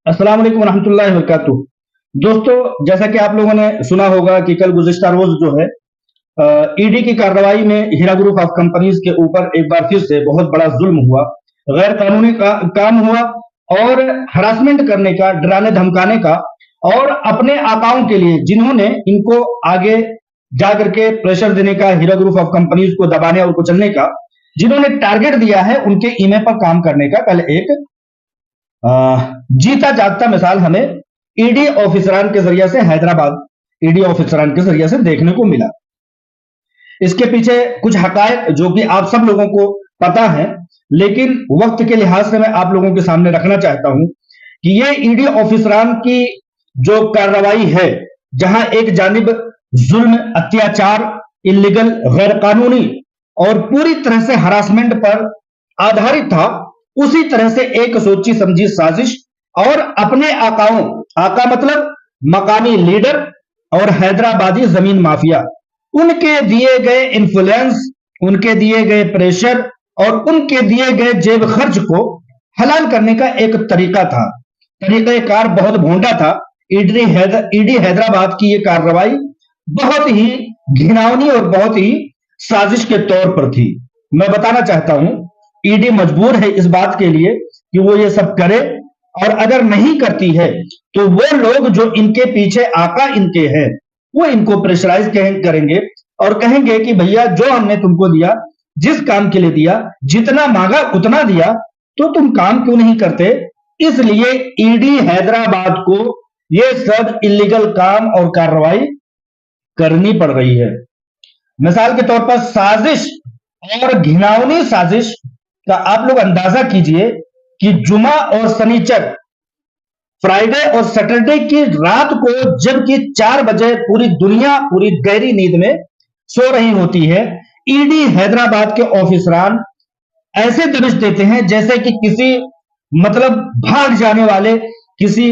अस्सलाम वालेकुम रहमतुल्लाहि व बरकातुहू। दोस्तों, जैसा कि आप लोगों ने सुना होगा कि कल गुज़िश्ता रोज जो है ईडी की कार्रवाई में हीरा ग्रुप ऑफ कंपनीज के ऊपर एक बार फिर से बहुत बड़ा जुल्म हुआ, गैर कानूनी काम हुआ और हरासमेंट करने का, डराने धमकाने का और अपने आकाओं के लिए जिन्होंने इनको आगे जाकर के प्रेशर देने का, हीरा ग्रुप ऑफ कंपनीज को दबाने और कुचलने का, जिन्होंने टारगेट दिया है उनके ईमेल पर काम करने का कल एक जीता जागता मिसाल हमें ईडी ऑफिसरान के जरिए से हैदराबाद ईडी ऑफिसरान के जरिए से देखने को मिला। इसके पीछे कुछ हकायक जो कि आप सब लोगों को पता है, लेकिन वक्त के लिहाज से मैं आप लोगों के सामने रखना चाहता हूं कि ये ईडी ऑफिसरान की जो कार्रवाई है, जहां एक जानिब जुल्म, अत्याचार, इलीगल, गैर कानूनी और पूरी तरह से हरासमेंट पर आधारित था, उसी तरह से एक सोची समझी साजिश और अपने आकाओं, आका मतलब मकामी लीडर और हैदराबादी जमीन माफिया, उनके दिए गए इन्फ्लुएंस, उनके दिए गए प्रेशर और उनके दिए गए जेब खर्च को हलाल करने का एक तरीका था। तरीक़ेकार बहुत भोंडा था। ईडी हैदराबाद की यह कार्रवाई बहुत ही घिनौनी और बहुत ही साजिश के तौर पर थी। मैं बताना चाहता हूं, ईडी मजबूर है इस बात के लिए कि वो ये सब करे, और अगर नहीं करती है तो वो लोग जो इनके पीछे आका इनके हैं, वो इनको प्रेशराइज करेंगे और कहेंगे कि भैया जो हमने तुमको दिया, जिस काम के लिए दिया, जितना मांगा उतना दिया, तो तुम काम क्यों नहीं करते। इसलिए ईडी हैदराबाद को ये सब इलीगल काम और कार्रवाई करनी पड़ रही है। मिसाल के तौर पर साजिश और घिनौनी साजिश का आप लोग अंदाजा कीजिए कि जुमा और शनिचर, फ्राइडे और सैटरडे की रात को जबकि 4 बजे पूरी दुनिया पूरी गहरी नींद में सो रही होती है, ईडी हैदराबाद के ऑफिसरान ऐसे दबिश देते हैं जैसे कि किसी मतलब भाग जाने वाले किसी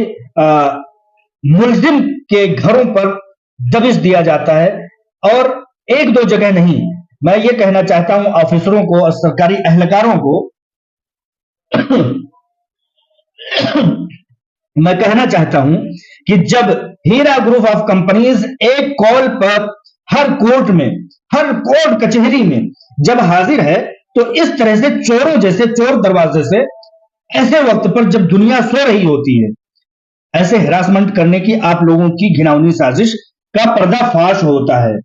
मुलजिम के घरों पर दबिश दिया जाता है। और एक दो जगह नहीं, मैं ये कहना चाहता हूं ऑफिसरों को और सरकारी एहलकारों को मैं कहना चाहता हूं कि जब हीरा ग्रुप ऑफ कंपनीज एक कॉल पर हर कोर्ट में, हर कोर्ट कचहरी में जब हाजिर है, तो इस तरह से चोरों जैसे, चोर दरवाजे से, ऐसे वक्त पर जब दुनिया सो रही होती है, ऐसे हरासमेंट करने की आप लोगों की घिनौनी साजिश का पर्दाफाश होता है।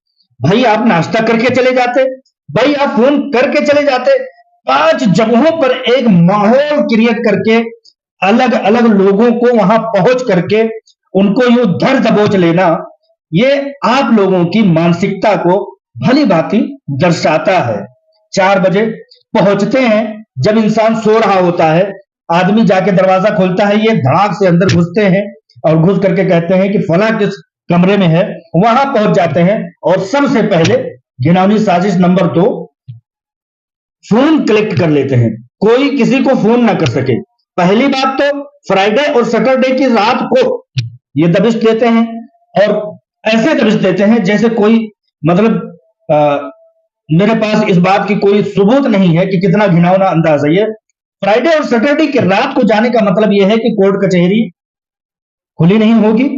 भाई आप नाश्ता करके चले जाते, भाई आप फोन करके चले जाते, 5 जगहों पर एक माहौल क्रिएट करके अलग अलग लोगों को वहां पहुंच करके उनको यूं धर दबोच लेना, ये आप लोगों की मानसिकता को भली भांति दर्शाता है। 4 बजे पहुंचते हैं, जब इंसान सो रहा होता है, आदमी जाके दरवाजा खोलता है, ये धड़ाक से अंदर घुसते हैं और घुस करके कहते हैं कि फला किस कमरे में है, वहां पहुंच जाते हैं और सबसे पहले घिनौनी साजिश नंबर 2, फोन कलेक्ट कर लेते हैं, कोई किसी को फोन ना कर सके। पहली बात तो फ्राइडे और सैटरडे की रात को ये दबिश देते हैं, और ऐसे दबिश देते हैं जैसे कोई मतलब मेरे पास इस बात की कोई सबूत नहीं है कि कितना घिनौना अंदाज है ये। फ्राइडे और सैटरडे की रात को जाने का मतलब यह है कि कोर्ट कचहरी खुली नहीं होगी।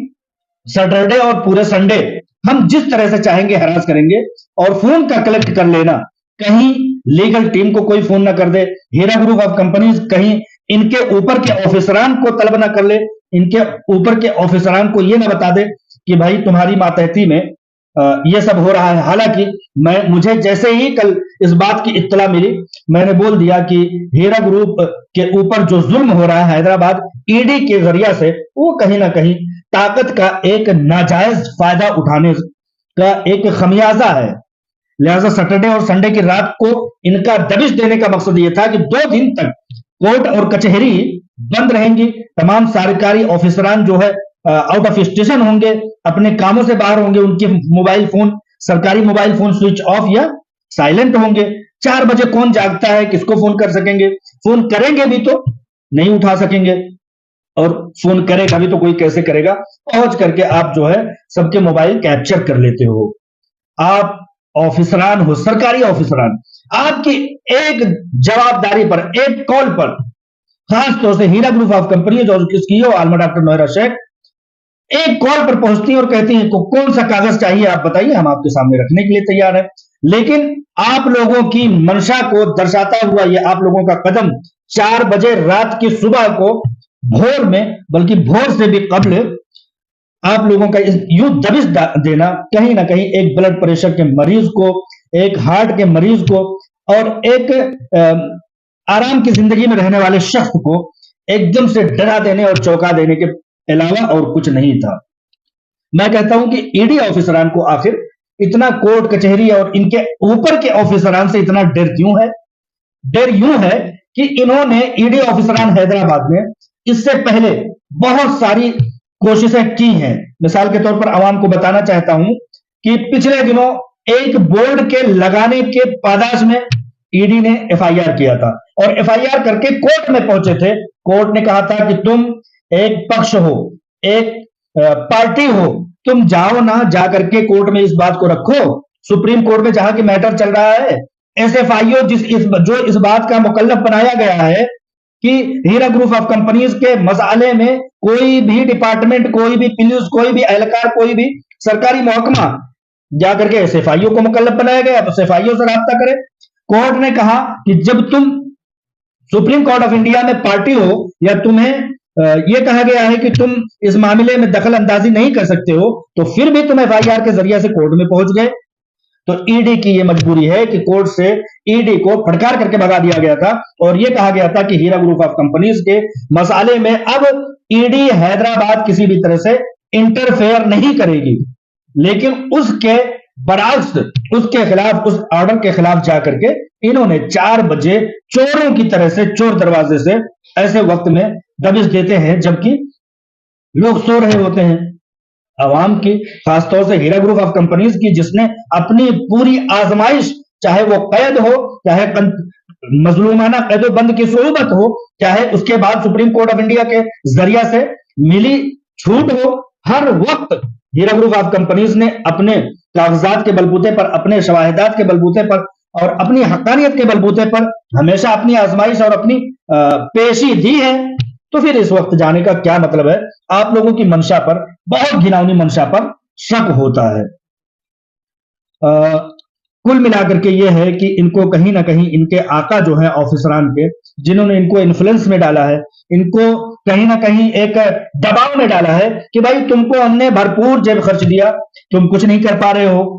सैटरडे और पूरे संडे हम जिस तरह से चाहेंगे हरास करेंगे, और फोन का कलेक्ट कर लेना, कहीं लीगल टीम को कोई फोन ना कर दे, हीरा ग्रुप ऑफ कंपनीज कहीं इनके ऊपर के ऑफिसरान को तलब ना कर ले, इनके ऊपर के ऑफिसरान को यह ना बता दे कि भाई तुम्हारी मातहती में ये सब हो रहा है। हालांकि मुझे जैसे ही कल इस बात की इत्तला मिली, मैंने बोल दिया कि हीरा ग्रुप के ऊपर जो जुल्म हो रहा है हैदराबाद ईडी के जरिया से, वो कहीं ना कहीं ताकत का एक नाजायज फायदा उठाने का एक खमियाजा है। लिहाजा सैटरडे और संडे की रात को इनका दबिश देने का मकसद यह था कि 2 दिन तक कोर्ट और कचहरी बंद रहेंगी, तमाम सरकारी ऑफिसरान जो है आउट ऑफ स्टेशन होंगे, अपने कामों से बाहर होंगे, उनके मोबाइल फोन, सरकारी मोबाइल फोन स्विच ऑफ या साइलेंट होंगे। 4 बजे कौन जागता है, किसको फोन कर सकेंगे, फोन करेंगे भी तो नहीं उठा सकेंगे, और फोन करेगा भी तो कोई कैसे करेगा। पहुंच करके आप जो है सबके मोबाइल कैप्चर कर लेते हो। आप ऑफिसरान हो, सरकारी ऑफिसरान, आपकी एक जवाबदारी पर, एक कॉल पर खास तौर से हीरा ग्रुप ऑफ कंपनीज और उसकी CEO आलमा डॉक्टर नोहरा शेख एक कॉल पर पहुंचती हैं और कहती हैं कौन सा कागज चाहिए आप बताइए, हम आपके सामने रखने के लिए तैयार हैं। लेकिन आप लोगों की मंशा को दर्शाता हुआ ये आप लोगों का कदम 4 बजे रात की सुबह को भोर में, बल्कि भोर से भी कबल आप लोगों का यूं दबिश देना कहीं ना कहीं एक ब्लड प्रेशर के मरीज को, एक हार्ट के मरीज को और एक आराम की जिंदगी में रहने वाले शख्स को एकदम से डरा देने और चौंका देने के अलावा और कुछ नहीं था। मैं कहता हूं कि ईडी ऑफिसरान को आखिर इतना कोर्ट कचहरी और इनके ऊपर के ऑफिसरान से इतना डर क्यों है? डर यूं है कि इन्होंने ईडी ऑफिसरान हैदराबाद में इससे पहले बहुत सारी कोशिशें की हैं। मिसाल के तौर पर आवाम को बताना चाहता हूं कि पिछले दिनों एक बोर्ड के लगाने के पादाश में ईडी ने एफआईआर किया था और एफआईआर करके कोर्ट में पहुंचे थे। कोर्ट ने कहा था कि तुम एक पक्ष हो, एक पार्टी हो, तुम जाओ ना, जा करके कोर्ट में इस बात को रखो, सुप्रीम कोर्ट में जहां की मैटर चल रहा है। एसएफआईओ जो इस बात का मुकल्लफ बनाया गया है कि हीरा ग्रुप ऑफ कंपनीज के मसाले में कोई भी डिपार्टमेंट, कोई भी पुलिस, कोई भी एहलकार, कोई भी सरकारी महकमा जाकर के एसएफआईओ को मुकल्लफ बनाया गया तो एसएफआईओ से राब्ता करे। कोर्ट ने कहा कि जब तुम सुप्रीम कोर्ट ऑफ इंडिया में पार्टी हो या तुम्हें यह कहा गया है कि तुम इस मामले में दखल अंदाजी नहीं कर सकते हो, तो फिर भी तुम एफआईआर के जरिए से कोर्ट में पहुंच गए। तो ईडी की यह मजबूरी है कि कोर्ट से ईडी को फटकार करके भगा दिया गया था और यह कहा गया था कि हीरा ग्रुप ऑफ कंपनीज के मसाले में अब ईडी हैदराबाद किसी भी तरह से इंटरफेयर नहीं करेगी। लेकिन उसके बरअक्स, उसके खिलाफ, उस ऑर्डर के खिलाफ जाकर के इन्होंने 4 बजे चोरों की तरह से चोर दरवाजे से ऐसे वक्त में दबिश देते हैं जबकि लोग सो रहे होते हैं। अवाम की, खासतौर से हीरा ग्रुप ऑफ कंपनीज की, जिसने अपनी पूरी आजमाइश, चाहे वो कैद हो, चाहे मजलूमाना कैदोबंद की सोबत हो, चाहे उसके बाद सुप्रीम कोर्ट ऑफ इंडिया के जरिया से मिली छूट हो, हर वक्त हीरा ग्रुप ऑफ कंपनीज ने अपने कागजात के बलबूते पर, अपने शवाहिदात के बलबूते पर और अपनी हक्कानियत के बलबूते पर हमेशा अपनी आजमाइश और अपनी पेशी दी है। तो फिर इस वक्त जाने का क्या मतलब है? आप लोगों की मंशा पर, बहुत घिनौनी मंशा पर शक होता है। कुल मिलाकर के ये है कि इनको कहीं ना कहीं इनके आका जो है ऑफिसरान के, जिन्होंने इनको इन्फ्लुएंस में डाला है, इनको कहीं ना कहीं एक दबाव में डाला है कि भाई तुमको हमने भरपूर जेब खर्च दिया, तुम कुछ नहीं कर पा रहे हो।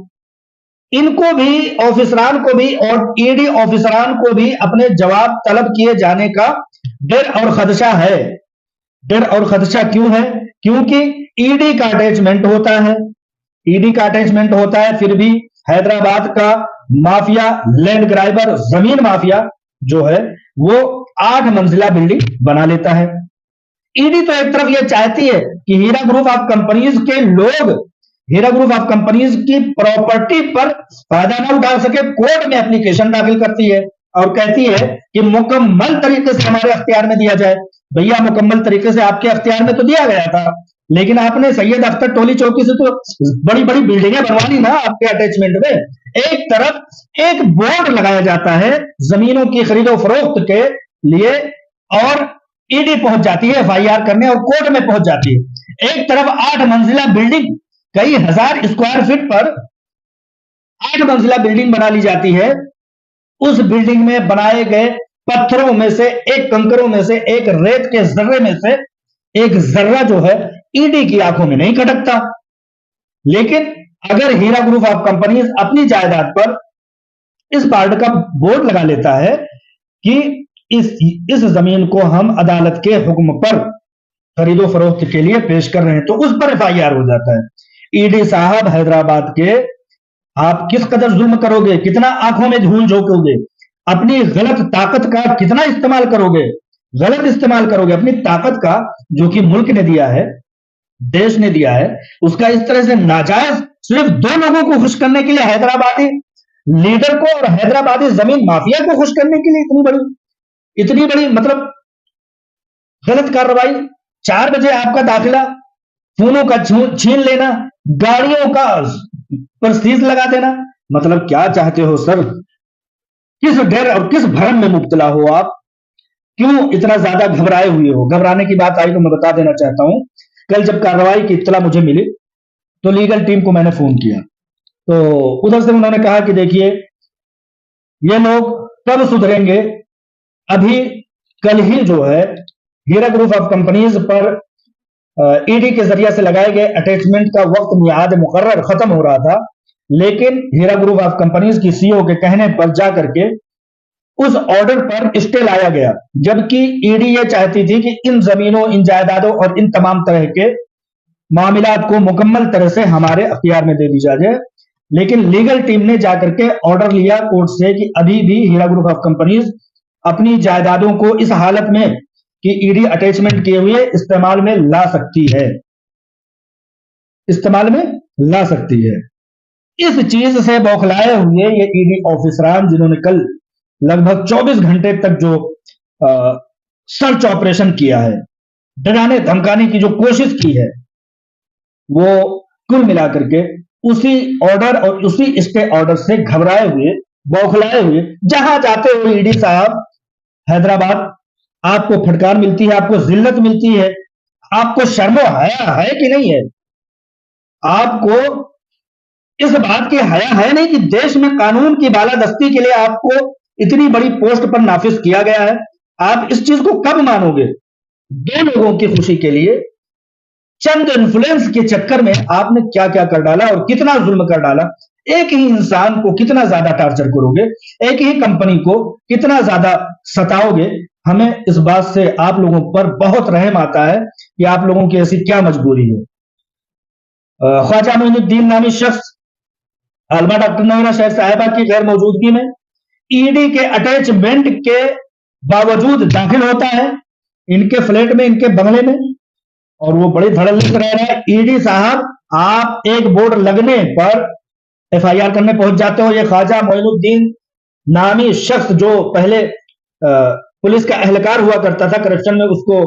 इनको भी, ऑफिसरान को भी और ईडी ऑफिसरान को भी अपने जवाब तलब किए जाने का डर और खदशा है। डर और खदशा क्यों है? क्योंकि ईडी का अटैचमेंट होता है, ईडी का अटैचमेंट होता है, फिर भी हैदराबाद का माफिया, लैंड ग्राइबर, जमीन माफिया जो है वो 8 मंजिला बिल्डिंग बना लेता है। ईडी तो एक तरफ ये चाहती है कि हीरा ग्रुप ऑफ कंपनीज के लोग हीरा ग्रुप ऑफ कंपनीज की प्रॉपर्टी पर फायदा ना उठा सके, कोर्ट में एप्लीकेशन दाखिल करती है और कहती है कि मुकम्मल तरीके से हमारे अख्तियार में दिया जाए। भैया, मुकम्मल तरीके से आपके अख्तियार में तो दिया गया था, लेकिन आपने सैयद अख्तर टोली चौकी से तो बड़ी बड़ी बिल्डिंगें बनवा ली ना आपके अटैचमेंट में। एक तरफ एक बोर्ड लगाया जाता है जमीनों की खरीदो फरोख्त के लिए और ईडी पहुंच जाती है एफआईआर करने और कोर्ट में पहुंच जाती है। एक तरफ 8 मंजिला बिल्डिंग, कई हजार स्क्वायर फीट पर 8 मंजिला बिल्डिंग बना ली जाती है। उस बिल्डिंग में बनाए गए पत्थरों में से, एक कंकरों में से, एक रेत के जर्रे में से एक जर्रा जो है ईडी की आंखों में नहीं खटकता। लेकिन अगर हीरा ग्रुप ऑफ कंपनीज अपनी जायदाद पर इस पार्ट का बोर्ड लगा लेता है कि इस जमीन को हम अदालत के हुक्म पर खरीदो फरोख्त के लिए पेश कर रहे हैं, तो उस पर एफआईआर हो जाता है। ईडी साहब हैदराबाद के, आप किस कदर जुल्म करोगे, कितना आंखों में धूल झोंकोगे, अपनी गलत ताकत का कितना इस्तेमाल करोगे, गलत इस्तेमाल करोगे अपनी ताकत का जो कि मुल्क ने दिया है, देश ने दिया है, उसका इस तरह से नाजायज सिर्फ 2 लोगों को खुश करने के लिए, हैदराबादी लीडर को और हैदराबादी जमीन माफिया को खुश करने के लिए इतनी बड़ी मतलब गलत कार्रवाई। 4 बजे आपका दाखिला, फोनों का छीन लेना, गाड़ियों का पर सीज लगा देना, मतलब क्या चाहते हो सर? किस डर और किस भ्रम में मुब्तला हो आप? क्यों इतना ज्यादा घबराए हुए हो? घबराने की बात आई तो मैं बता देना चाहता हूं, कल जब कार्रवाई की इत्तला मुझे मिली तो लीगल टीम को मैंने फोन किया, तो उधर से उन्होंने कहा कि देखिए ये लोग कब सुधरेंगे, अभी कल ही जो है हीरा ग्रुप ऑफ कंपनीज पर ईडी के जरिए से लगाए गए अटैचमेंट का वक्त मियाद मुकर्रर खत्म हो रहा था, लेकिन हीरा ग्रुप ऑफ कंपनीज की सीईओ के कहने पर जाकर के उस ऑर्डर पर स्टे लाया गया, जबकि ईडी ये चाहती थी कि इन जमीनों, इन जायदादों और इन तमाम तरह के मामलात को मुकम्मल तरह से हमारे अख्तियार में दे दी जाए। लेकिन लीगल टीम ने जाकर के ऑर्डर लिया कोर्ट से कि अभी भी हीरा ग्रुप ऑफ कंपनीज अपनी जायदादों को इस हालत में कि ईडी अटैचमेंट किए हुए इस्तेमाल में ला सकती है, इस्तेमाल में ला सकती है। इस चीज से बौखलाए हुए ये ईडी ऑफिसरान, जिन्होंने कल लगभग 24 घंटे तक जो सर्च ऑपरेशन किया है, डराने धमकाने की जो कोशिश की है, वो कुल मिलाकर के उसी ऑर्डर और उसी स्टे ऑर्डर से घबराए हुए, बौखलाए हुए, जहां जाते हुए ईडी साहब हैदराबाद आपको फटकार मिलती है, आपको जिल्लत मिलती है, आपको शर्मो हया है कि नहीं है? आपको इस बात की हया है नहीं कि देश में कानून की बालादस्ती के लिए आपको इतनी बड़ी पोस्ट पर नाफिज किया गया है? आप इस चीज को कब मानोगे? दो लोगों की खुशी के लिए, चंद इन्फ्लुएंस के चक्कर में आपने क्या क्या कर डाला और कितना जुल्म कर डाला। एक ही इंसान को कितना ज्यादा टार्चर करोगे, एक ही कंपनी को कितना ज्यादा सताओगे। हमें इस बात से आप लोगों पर बहुत रहम आता है कि आप लोगों की ऐसी क्या मजबूरी है। ख्वाजा मोइनुद्दीन नामी शख्स आलमा डॉक्टर नवीना शेख साहिबा की गैर मौजूदगी में ईडी के अटैचमेंट के बावजूद दाखिल होता है इनके फ्लैट में, इनके बंगले में, और वो बड़ी धड़ल्ले से रह रहा है। ईडी साहब, आप एक बोर्ड लगने पर एफआईआर करने पहुंच जाते हो। ये ख्वाजा मोइनुद्दीन नामी शख्स जो पहले पुलिस का एहलकार हुआ करता था, करप्शन में उसको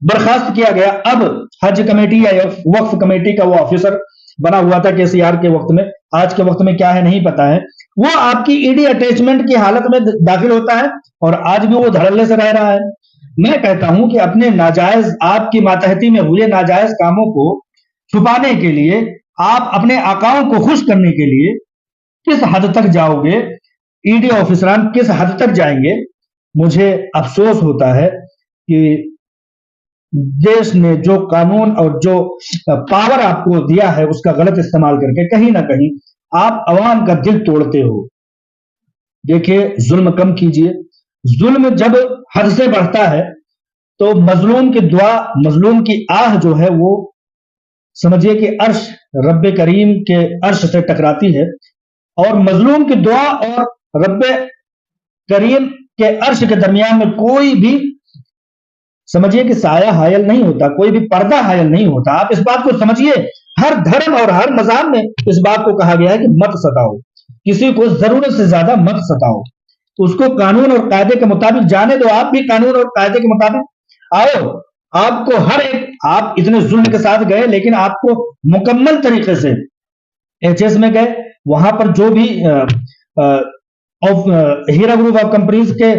बर्खास्त किया गया, अब हज कमेटी या वक्फ कमेटी का वो ऑफिसर बना हुआ था केसीआर के वक्त में। आज के वक्त में क्या है नहीं पता है। वो आपकी ईडी अटैचमेंट की हालत में दाखिल होता है और आज भी वो धड़ल्ले से रह रहा है। मैं कहता हूं कि अपने नाजायज, आपकी मातहती में हुए नाजायज कामों को छुपाने के लिए, आप अपने आकाओं को खुश करने के लिए किस हद तक जाओगे? ईडी ऑफिसरान किस हद तक जाएंगे? मुझे अफसोस होता है कि देश ने जो कानून और जो पावर आपको दिया है उसका गलत इस्तेमाल करके कहीं ना कहीं आप अवाम का दिल तोड़ते हो। देखिए, जुल्म कम कीजिए। जुल्म जब हद से बढ़ता है तो मजलूम की दुआ, मजलूम की आह जो है वो समझिए कि अर्श, रब्बे करीम के अर्श से टकराती है, और मजलूम की दुआ और रब्बे करीम के अर्श के दरमियान में कोई भी समझिए कि साया हायल नहीं होता, कोई भी पर्दा हायल नहीं होता। आप इस बात को समझिए। हर धर्म और हर मज़हब में इस बात को कहा गया है कि मत सताओ, किसी को जरूरत से ज्यादा मत सताओ, उसको कानून और कायदे के मुताबिक जाने दो। आप भी कानून और कायदे के मुताबिक आओ। आपको हर एक, आप इतने जुल्म के साथ गए लेकिन आपको मुकम्मल तरीके से एचएस में गए, वहां पर जो भी हीरा ग्रुप ऑफ कंपनीज के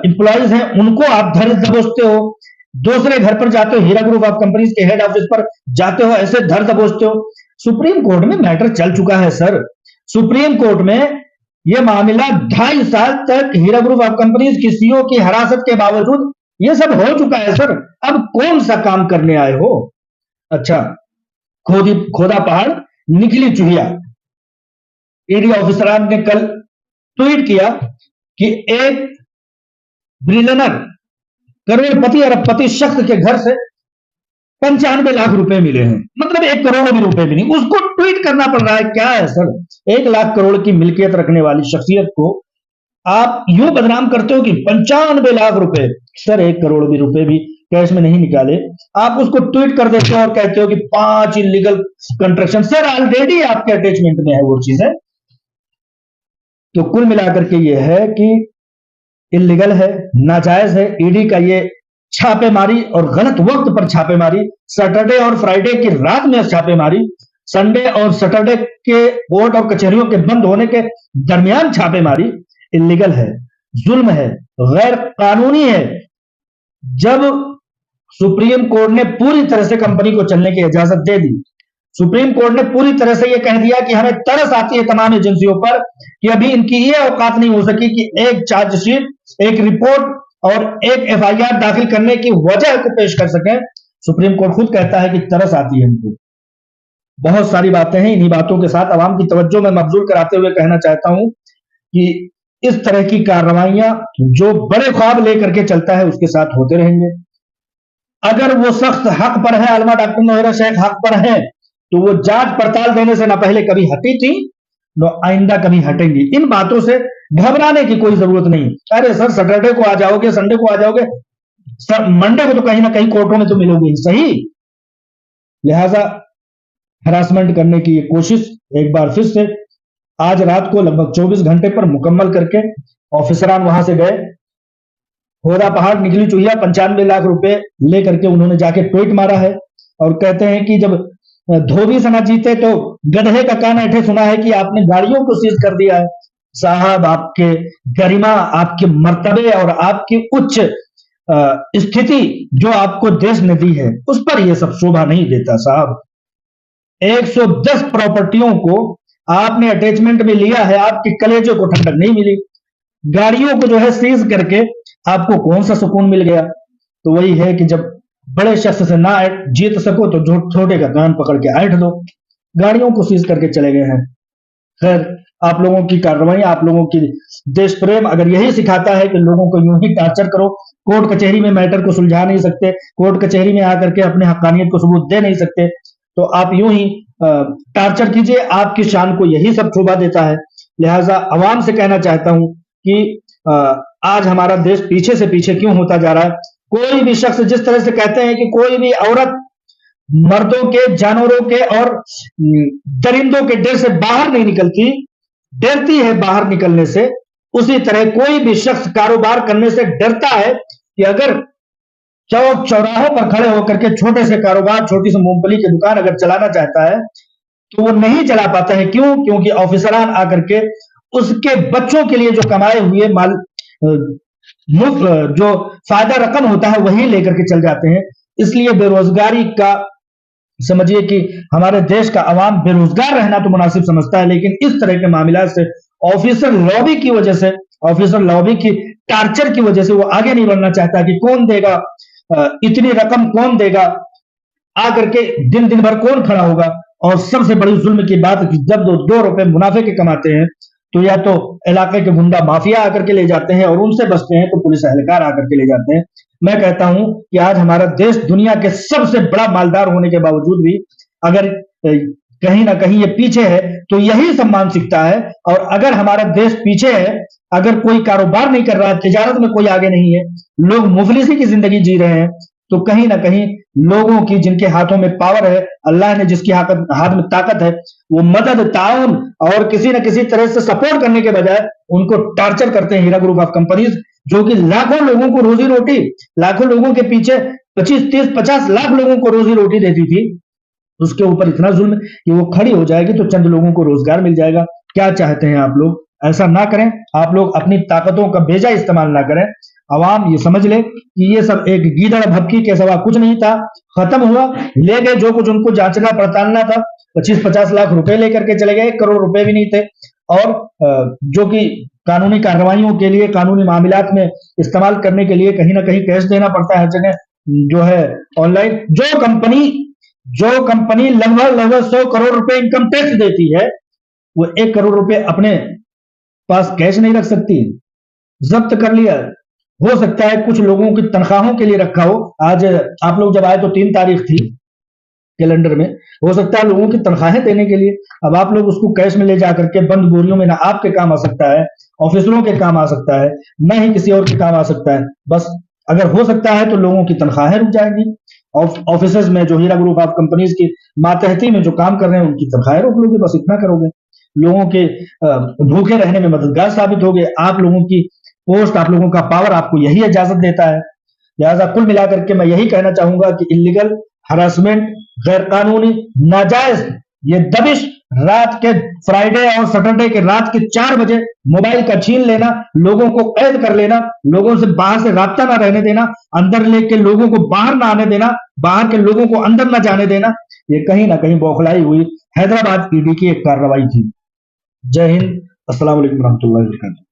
एम्प्लॉयज हैं उनको आप धर दबोचते हो। दूसरे घर पर जाते हो, हीरा ग्रुप ऑफ कंपनीज के हेड ऑफिस पर जाते हो, ऐसे धर दबोचते हो। सुप्रीम कोर्ट में मैटर चल चुका है सर। सुप्रीम कोर्ट में यह मामला 2.5 साल तक हीरा ग्रुप ऑफ कंपनीज की सीईओ की हिरासत के बावजूद यह सब हो चुका है सर। अब कौन सा काम करने आए हो? अच्छा, खोदा पहाड़ निकली चुहिया। ईडी ऑफिसरान ने कल ट्वीट किया कि एक बिलियनर, करोड़पति, अरबपति शख्स के घर से 95 लाख रुपए मिले हैं, मतलब 1 करोड़ भी रुपए भी नहीं, उसको ट्वीट करना पड़ रहा है। क्या है सर? 1 लाख करोड़ की मिल्कियत रखने वाली शख्सियत को आप यूं बदनाम करते हो कि 95 लाख रुपए। सर, 1 करोड़ भी रुपए भी कैश में नहीं निकाले, आप उसको ट्वीट कर देते हो और कहते हो कि 5 इलीगल कंस्ट्रक्शन। सर, ऑलरेडी आपके अटैचमेंट में है वो चीजें। तो कुल मिलाकर के ये है कि इलीगल है, नाजायज है। ईडी का ये छापेमारी और गलत वक्त पर छापेमारी, सैटरडे और फ्राइडे की रात में छापेमारी, संडे और सैटरडे के कोर्ट और कचहरियों के बंद होने के दरमियान छापेमारी इलीगल है। ظلم ہے, غیر قانونی ہے. جب سپریم کورٹ نے پوری طرح سے کمپنی کو چلنے کی اجازت دے دی, سپریم کورٹ نے پوری طرح سے یہ کہہ دیا کہ ہمیں ترس آتی ہے تمام ایجنسیوں پر کہ ابھی ان کی یہ اوقات نہیں ہو سکی کہ ایک چارج شیٹ, ایک رپورٹ اور ایک ایف آئی آر داخل کرنے کی وجہ کو پیش کر سکیں. سپریم کورٹ خود کہتا ہے کہ ترس آتی ہے ان کو. بہت ساری باتیں ہیں, انہی باتوں کے ساتھ عوام کی توجہ میں مبذول کراتے ہوئے کہنا چاہتا ہوں کہ اس طرح کی کارروائیاں جو بڑے خواب لے کر کے چلتا ہے اس کے ساتھ ہوتے رہیں گے. اگر وہ سخت حق پر ہے, علامہ ڈاکٹر نوحیرہ شیخ حق پر ہے, تو وہ جانچ پڑتال دینے سے نہ پہلے کبھی ہٹی تھی نہ آئندہ کبھی ہٹیں گی. ان باتوں سے گھبرانے کی کوئی ضرورت نہیں. ارے سر سیٹرڈے کو آ جاؤ گے, سنڈے کو آ جاؤ گے, منڈے کو تو کہیں نہ کہیں کورٹوں میں تو ملو گے, صحیح. لہذا ہراسمنٹ کرنے کی یہ کوشش ایک بار پھر سے آج رات کو لگ بھگ 24 گھنٹے پر مکمل کر کے آفیسران وہاں سے گئے. ہورا پہاڑ نکلی چوہیا 95 لاکھ روپے لے کر کے انہوں نے جا کے ٹویٹ مارا ہے اور کہتے ہیں کہ جب دھوبی سے نہ جیتے تو گدھے کا کان ایٹھے سنا ہے کہ آپ نے گاڑیوں کو سیز کر دیا ہے. صاحب آپ کے گریما, آپ کے مرتبے اور آپ کی اچ استھتی جو آپ کو دیش نے دی ہے اس پر یہ سب شوبھا نہیں دیتا صاحب. 110 پراپرٹیوں کو آپ نے اٹیچمنٹ میں لیا ہے, آپ کے کلیجے کو ٹھنڈک نہیں ملی. گاڑیوں کو جو ہے سیز کر کے آپ کو کون سا سکون مل گیا؟ تو وہی ہے کہ جب بڑے شخص سے نہ جیت سکو تو چھوٹے کا کان پکڑ کے ایٹھ دو. گاڑیوں کو سیز کر کے چلے گئے ہیں. خیر, آپ لوگوں کی کارروائی, آپ لوگوں کی دیش پریم اگر یہی سکھاتا ہے کہ لوگوں کو یوں ہی ٹارچر کرو, کورٹ کچہری میں میٹر کو سلجھا نہیں سکتے, کورٹ کچہری میں آ کر کے اپنے حقانیت کو ثبوت دے نہیں سکتے, تو آپ یوں ہی ٹارچر کیجئے, آپ کی شان کو یہی سب شوبھا دیتا ہے. لہٰذا عوام سے کہنا چاہتا ہوں کہ آج ہمارا دیش پیچھے سے پیچھے کیوں ہوتا جا رہا ہے. کوئی بھی شخص جس طرح سے کہتے ہیں کہ کوئی بھی عورت مردوں کے, جانوروں کے اور درندوں کے ڈر سے باہر نہیں نکلتی, ڈرتی ہے باہر نکلنے سے, اسی طرح کوئی بھی شخص کاروبار کرنے سے ڈرتا ہے کہ اگر چوک چوراہوں پر کھڑے ہو کر کے چھوٹے سے کاروبار, چھوٹی سی مونگ پھلی کی دکان اگر چلانا چاہتا ہے تو وہ نہیں چلا پاتا ہے. کیوں؟ کیونکہ آفیسران آ کر کے اس کے بچوں کے لیے جو کمائے ہوئے مال, جو فائدہ رقم ہوتا ہے وہی لے کر کے چل جاتے ہیں. اس لیے بے روزگاری کا سمجھیے کہ ہمارے دیش کا عوام بے روزگار رہنا تو مناسب سمجھتا ہے, لیکن اس طرح کے معاملات سے آفیسر لابی کی وجہ سے, آفیسر لابی کی ٹارچر کی وجہ سے وہ آگے نہیں بڑھنا چاہتا کہ کون دے گا اتنی رقم, کون دے گا, آ کر کے دن بھر کون کھڑا ہوگا. اور سب سے بڑی ظلم کی بات کہ جب 2 روپے منافع کے کماتے ہیں تو یا تو علاقے کے گنڈا مافیا آ کر کے لے جاتے ہیں اور ان سے بچتے ہیں, تو پولیس اہلکار آ کر کے لے جاتے ہیں. میں کہتا ہوں کہ آج ہمارا دیش دنیا کے سب سے بڑا مالدار ہونے کے باوجود بھی اگر کہیں نہ کہیں یہ پیچھے ہے تو یہی سب مانسکتا ہے. اور اگر ہمارا دیش پیچھے ہے, اگر کوئی کاروبار نہیں کر رہا ہے, تجارت میں کوئی آگے نہیں ہے, لوگ مفلسی کی زندگی جی رہے ہیں, تو کہیں نہ کہیں لوگوں کی جن کے ہاتھوں میں پاور ہے, اللہ نے جس کی ہاتھ میں طاقت ہے, وہ مدد, تعاون اور کسی نہ کسی طرح سے سپورٹ کرنے کے بجائے ان کو ٹارچر کرتے ہیں. ہیرا گروپ آف کمپنیز جو کہ لاکھوں لوگوں کو روزی روٹی, لاکھوں لوگوں کے پیچھے 25, 30, 50 لاکھ لوگوں کو روزی روٹی دیتی تھی, اس کے اوپر اتنا ظلم کہ وہ کھڑی ہو جائے گی تو چند لوگوں کو روزگار مل جائے گا. کیا چاہتے ہیں آپ لوگ؟ ایسا نہ کریں. آپ لوگ اپنی طاقتوں کا بیجا استعمال نہ کریں. عوام یہ سمجھ لے کہ یہ سب ایک گیدڑ بھبکی کے سوا کچھ نہیں تھا, ختم ہوا, لے گئے جو کچھ ان کو جانچنا پڑتالنا تھا, 25-50 لاکھ روپے لے کر کے چلے گئے, 1 کروڑ روپے بھی نہیں تھے. اور جو کہ قانونی کارروائیوں کے لیے, قانونی معاملات میں استعمال کرنے کے لیے کہیں نہ کہیں کیش دینا پڑتا ہے ہر جگہ, جو ہے آن لائن. جو کمپنی لگ بھگ 100 کروڑ روپے انکم ٹیکس دیتی ہے, وہ 1 کروڑ روپے اپنے پاس کیش نہیں رکھ سکتی, ضبط کر لیا. ہو سکتا ہے کچھ لوگوں کی تنخواہوں کے لیے رکھا ہو. آج آپ لوگ جب آئے تو 3 تاریخ تھی کیلنڈر میں, ہو سکتا ہے لوگوں کی تنخواہیں دینے کے لیے. اب آپ لوگ اس کو کیش میں لے جا کر کے بند بوریوں میں نہ آپ کے کام آ سکتا ہے, آفیسروں کے کام آ سکتا ہے, نہ ہی کسی اور کے کام آ سکتا ہے. بس اگر ہو سکتا ہے تو لوگوں کی تنخواہیں رک جائیں گی. آفیسز میں جو ہیرا گروپ آف کمپنیز کی ماتحتی میں جو کام کر رہے ہیں ان کی تنخواہیں روک لو گے, بس اتنا کرو گے. لوگوں کے بھوکے رہنے میں مددگار ثابت ہوگے. آپ لوگوں کی پوسٹ, آپ لوگوں کا پاور آپ کو یہی اجازت دیتا ہے. لہذا کل ملا کر کے میں یہی کہنا چاہوں گا کہ انلیگل ہراسمنٹ, غیر قانونی, ناجائز یہ دبش رات کے فرائیڈے اور سیٹرڈے کے رات کے 4 بجے موبائل کا چھین لینا، لوگوں کو قید کر لینا، لوگوں سے باہر سے رابطہ نہ رہنے دینا، اندر لے کے لوگوں کو باہر نہ آنے دینا، باہر کے لوگوں کو اندر نہ جانے دینا، یہ کہیں نہ کہیں بوکھلائی ہوئی حیدرآباد ای ڈی کی ایک کارروائی تھی۔ جے ہند، السلام علیکم ورحمۃ اللہ وبرکاتہ۔